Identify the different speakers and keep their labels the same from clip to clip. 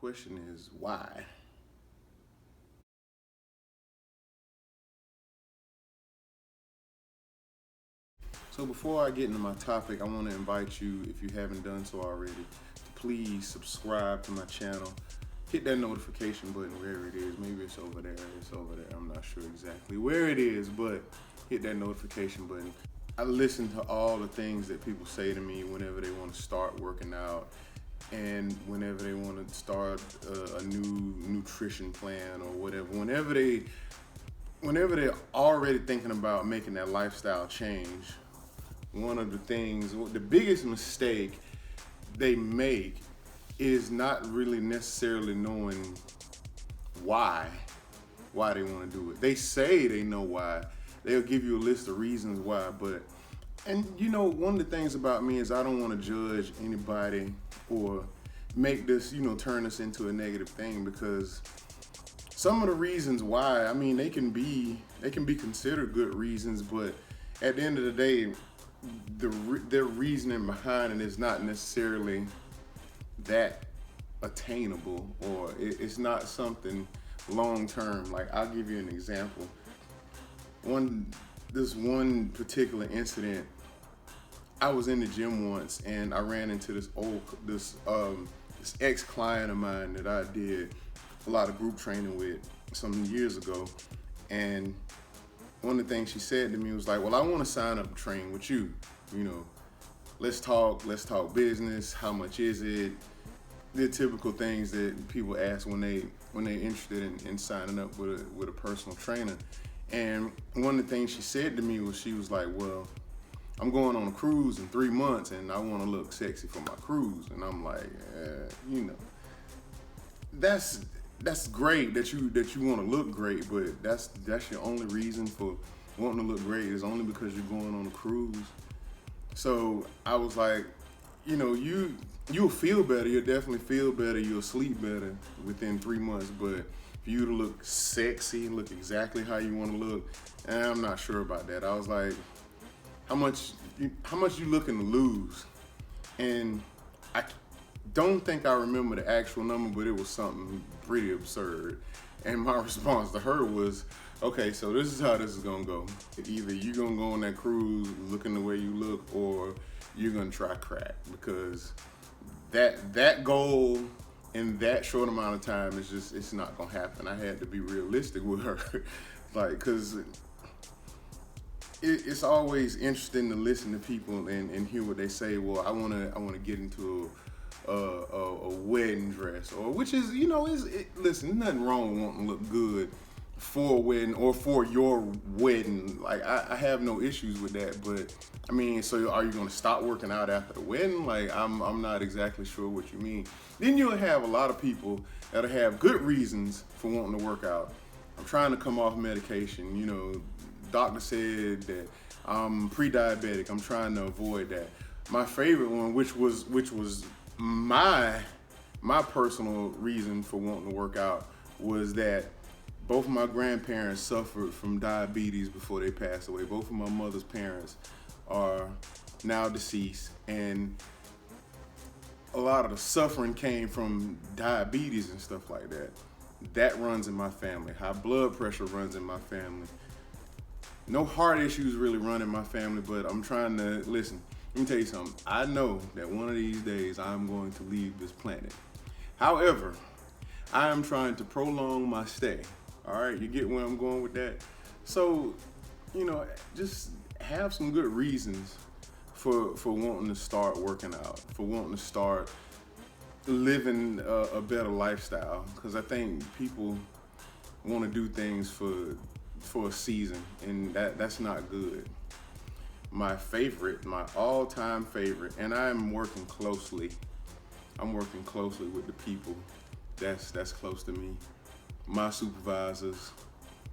Speaker 1: question is why? So before I get into my topic, I want to invite you, if you haven't done so already, to please subscribe to my channel. Hit that notification button wherever it is. Maybe it's over there. It's over there. I'm not sure exactly where it is, but hit that notification button. I listen to all the things that people say to me whenever they want to start working out and whenever they want to start a new nutrition plan or whatever. Whenever they're already thinking about making that lifestyle change, one of the things, the biggest mistake they make is not really necessarily knowing why they want to do it. They say they know why. They'll give you a list of reasons why, and you know, one of the things about me is I don't want to judge anybody or make this, turn this into a negative thing, because some of the reasons why, I mean, they can be considered good reasons, but at the end of the day, their reasoning behind it is not necessarily that attainable, or it's not something long term. Like, I'll give you an example. This one particular incident, I was in the gym once and I ran into this ex-client of mine that I did a lot of group training with some years ago, and one of the things she said to me was like, well, I want to sign up and train with you. Let's talk business. How much is it? The typical things that people ask when they're interested in signing up with a personal trainer. And one of the things she said to me was, she was like, well, I'm going on a cruise in 3 months and I want to look sexy for my cruise. And I'm like, that's great that you want to look great, but that's your only reason for wanting to look great is only because you're going on a cruise. So I was like, you'll feel better. You'll definitely feel better. You'll sleep better within 3 months. But for you to look sexy and look exactly how you want to look, I'm not sure about that. I was like, how much you looking to lose? And I don't think I remember the actual number, but it was something pretty absurd. And my response to her was, okay, so this is how this is gonna go. Either you're gonna go on that cruise looking the way you look, or you're gonna try crack, because that goal in that short amount of time it's not gonna happen. I had to be realistic with her, like, cause it's always interesting to listen to people and hear what they say. Well, I wanna get into a wedding dress, or which is, listen, nothing wrong with wanting to look good for a wedding or for your wedding. Like, I have no issues with that, but I mean, so are you gonna stop working out after the wedding? Like, I'm not exactly sure what you mean. Then you'll have a lot of people that'll have good reasons for wanting to work out. I'm trying to come off medication, doctor said that I'm pre-diabetic, I'm trying to avoid that. My favorite one, which was my personal reason for wanting to work out, was that both of my grandparents suffered from diabetes before they passed away. Both of my mother's parents are now deceased, and a lot of the suffering came from diabetes and stuff like that. That runs in my family. High blood pressure runs in my family. No heart issues really run in my family, but I'm trying to, listen, let me tell you something. I know that one of these days I'm going to leave this planet. However, I am trying to prolong my stay. All right, you get where I'm going with that? So, just have some good reasons for wanting to start working out, for wanting to start living a better lifestyle. Because I think people want to do things for a season, and that's not good. My all-time favorite, and I'm working closely with the people that's close to me. My supervisors,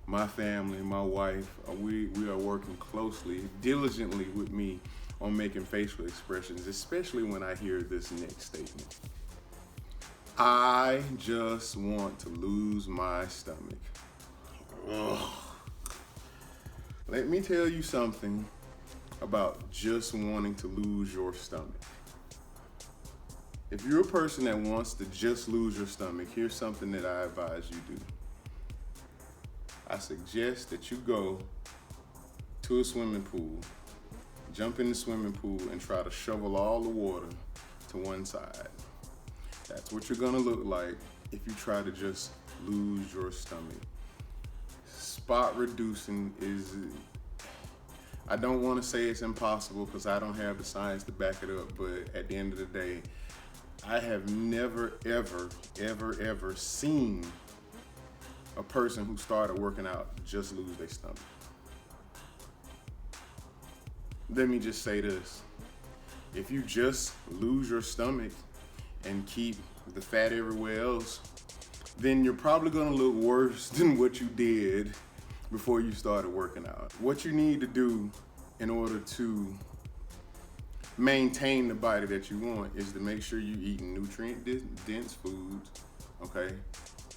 Speaker 1: my family, my wife, we are working closely, diligently with me on making facial expressions, especially when I hear this next statement. I just want to lose my stomach. Ugh. Let me tell you something about just wanting to lose your stomach. If you're a person that wants to just lose your stomach, here's something that I advise you do. I suggest that you go to a swimming pool, jump in the swimming pool, and try to shovel all the water to one side. That's what you're gonna look like if you try to just lose your stomach. Spot reducing is, I don't want to say it's impossible because I don't have the science to back it up, but at the end of the day, I have never, ever seen a person who started working out just lose their stomach. Let me just say this. If you just lose your stomach and keep the fat everywhere else, then you're probably gonna look worse than what you did before you started working out. What you need to do in order to maintain the body that you want is to make sure you're eating nutrient-dense foods, okay?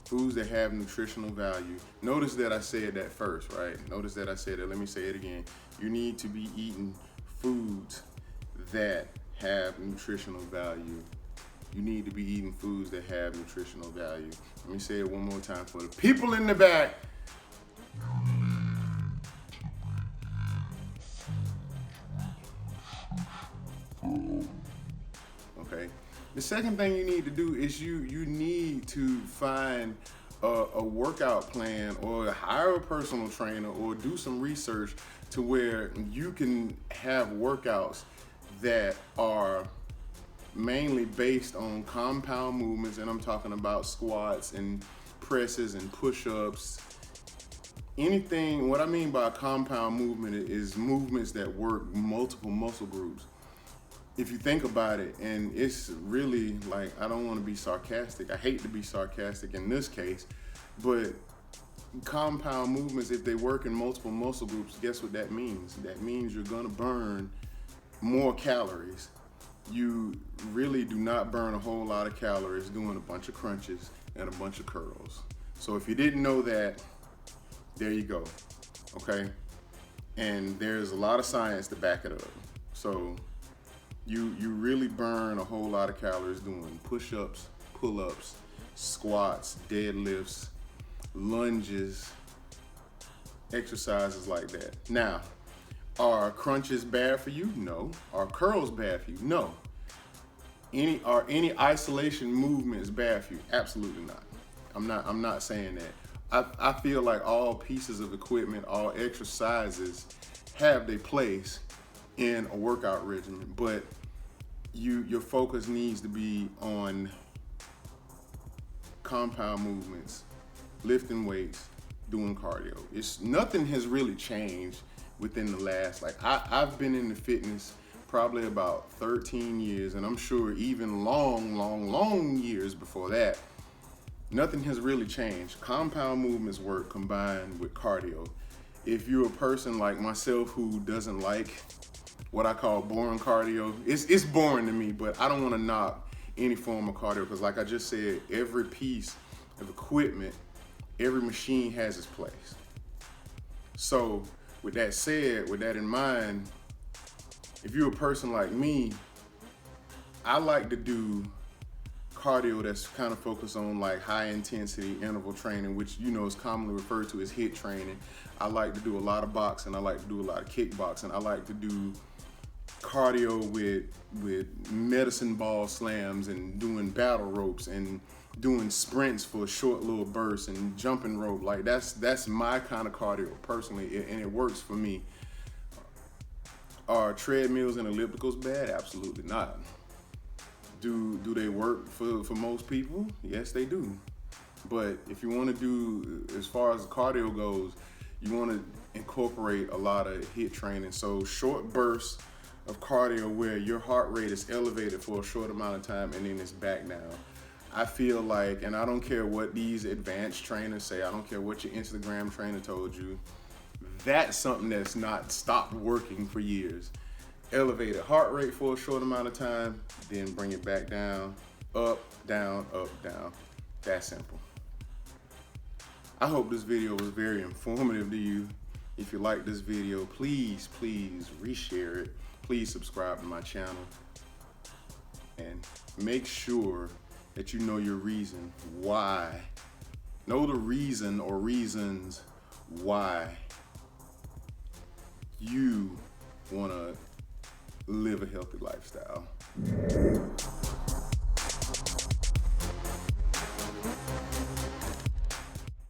Speaker 1: Foods that have nutritional value. Notice that I said that first, right? Notice that I said it. Let me say it again. You need to be eating foods that have nutritional value. You need to be eating foods that have nutritional value. Let me say it one more time for the people in the back. Okay. The second thing you need to do is you need to find a workout plan or hire a personal trainer or do some research to where you can have workouts that are mainly based on compound movements, and I'm talking about squats and presses and push-ups. Anything, what I mean by compound movement is movements that work multiple muscle groups. If you think about it, and it's really like, I don't want to be sarcastic. I hate to be sarcastic in this case, but compound movements, if they work in multiple muscle groups, guess what that means? That means you're gonna burn more calories. You really do not burn a whole lot of calories doing a bunch of crunches and a bunch of curls. So if you didn't know that, there you go, okay? And there's a lot of science to back it up. So you really burn a whole lot of calories doing push-ups, pull-ups, squats, deadlifts, lunges, exercises like that. Now, are crunches bad for you? No. Are curls bad for you? No. Are any isolation movements bad for you? Absolutely not. I'm not saying that. I feel like all pieces of equipment, all exercises have their place in a workout regimen, but your focus needs to be on compound movements, lifting weights, doing cardio. Nothing has really changed within the last, I've been in the fitness probably about 13 years, and I'm sure even long years before that, nothing has really changed. Compound movements work combined with cardio. If you're a person like myself who doesn't like what I call boring cardio, it's boring to me, but I don't want to knock any form of cardio because, like I just said, every piece of equipment, every machine has its place. So with that said, with that in mind, if you're a person like me, I like to do cardio that's kind of focused on like high intensity interval training, which is commonly referred to as HIIT training. I like to do a lot of boxing. I like to do a lot of kickboxing. I like to do cardio with medicine ball slams and doing battle ropes and doing sprints for short little bursts and jumping rope. Like that's my kind of cardio personally, and it works for me. Are treadmills and ellipticals bad? Absolutely not. Do they work for most people? Yes, they do. But if you want to do, as far as cardio goes, you want to incorporate a lot of HIIT training. So short bursts of cardio where your heart rate is elevated for a short amount of time and then it's back down. I feel like, and I don't care what these advanced trainers say, I don't care what your Instagram trainer told you, that's something that's not stopped working for years. Elevated heart rate for a short amount of time, then bring it back down, up, down, up, down. That simple. I hope this video was very informative to you. If you like this video, please reshare it. Please subscribe to my channel. And make sure that you know your reason why. Know the reason or reasons why you want to live a healthy lifestyle.